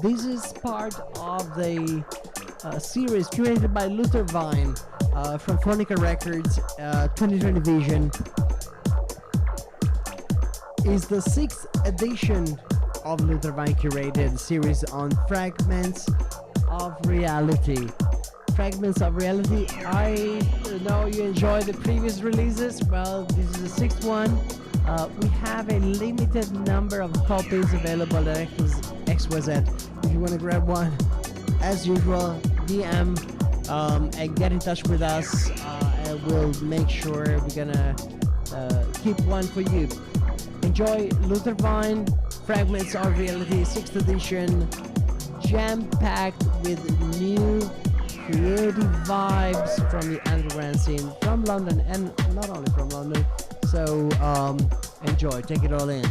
This is part of the series curated by Luther Vine from Phonica Records, 2020 Vision. Is the 6th edition of Luther Vine curated series on Fragments of Reality. Fragments of Reality. I know you enjoyed the previous releases. Well, this is the 6th one. We have a limited number of copies available at XYZ. If you want to grab one, as usual, DM and get in touch with us, and we'll make sure we're gonna keep one for you. Enjoy Luther Vine, Fragments of Reality, 6th edition, jam-packed with new creative vibes from the underground scene from London, and not only from London. So enjoy, take it all in.